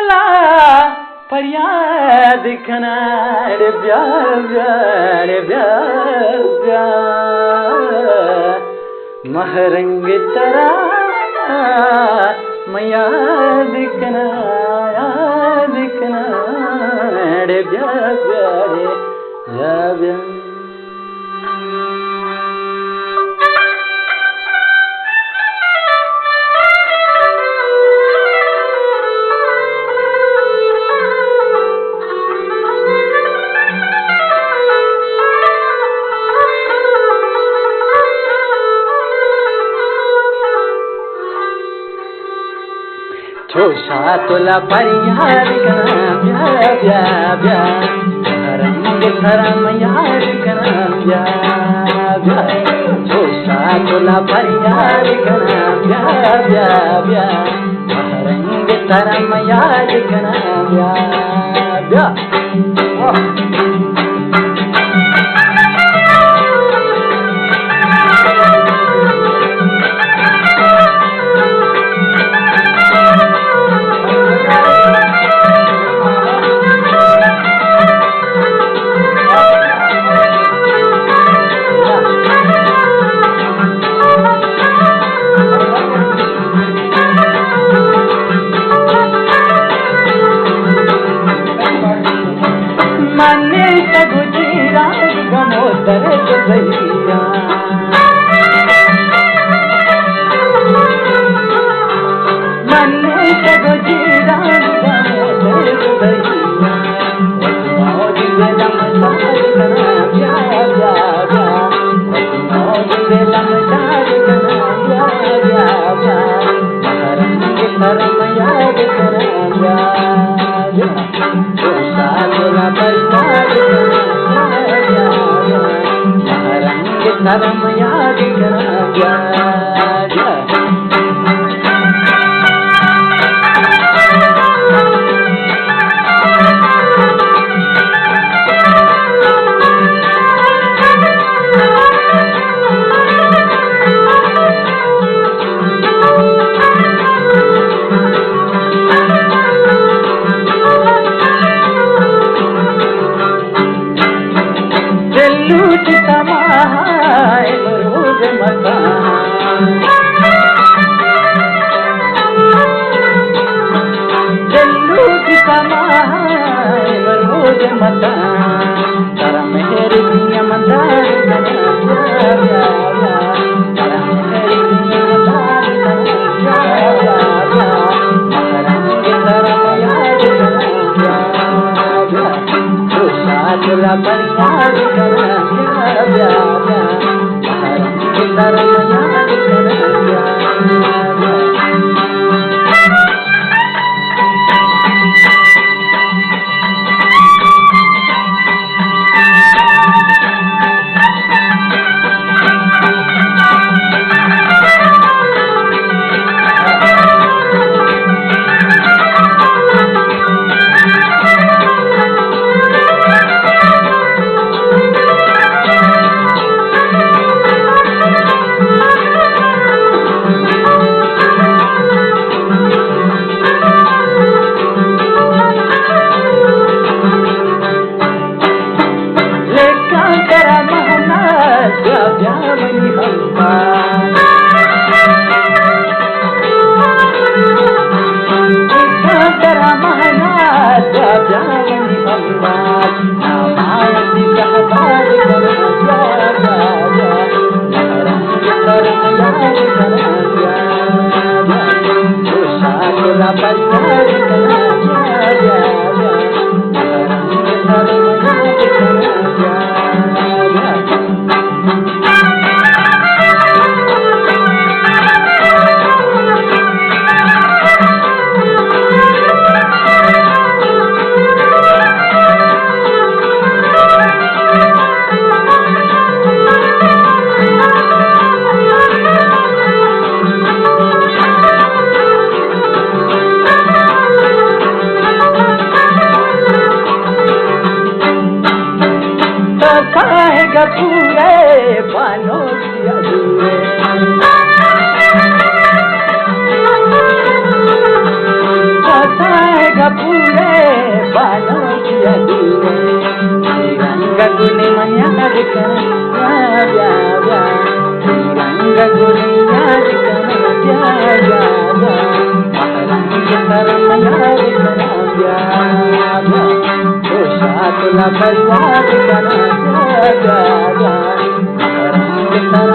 तोला फरियाद खनाड़ प्यार प्यार प्यार प्यार महरंग तरा मैं याद कना रे प्यार प्यार प्यार छोसा तोला फरियाद कना ब्या ब्या ब्या रंग धरम याद कना ब्या ब्या छोसा तोला फरियाद कना ब्या ब्या ब्या रंग धरम याद कना ब्या ब्या दर्द भैया मन जग जीरा दर्द भैया मौज गलम सार कना ब्या ब्या ब्या मौज गलम सार कना ब्या ब्या ब्या रंग धरम याद कना ब्या ब्या छोसा तोला फरियाद धर्म याद करा ब्या ब्या लूट समाए रोज मकान लूट समाए रोज मकान तारा मेहर दुनिया मंदार कना ब्या ब्या ब्या तारा मेहर दुनिया मंदार कना ब्या ब्या ब्या रंग धरम याद कना ब्या ब्या छोसा तोला फरियाद कना ब्या ब्या रंग धरम याद कना ब्या ब्या Rangga guning manyadikan ya ya ya. Rangga guning manyadikan ya ya ya. Maharang gitar manyadikan ya ya ya. Dosha tula banyadikan ya ya ya. Maharang gitar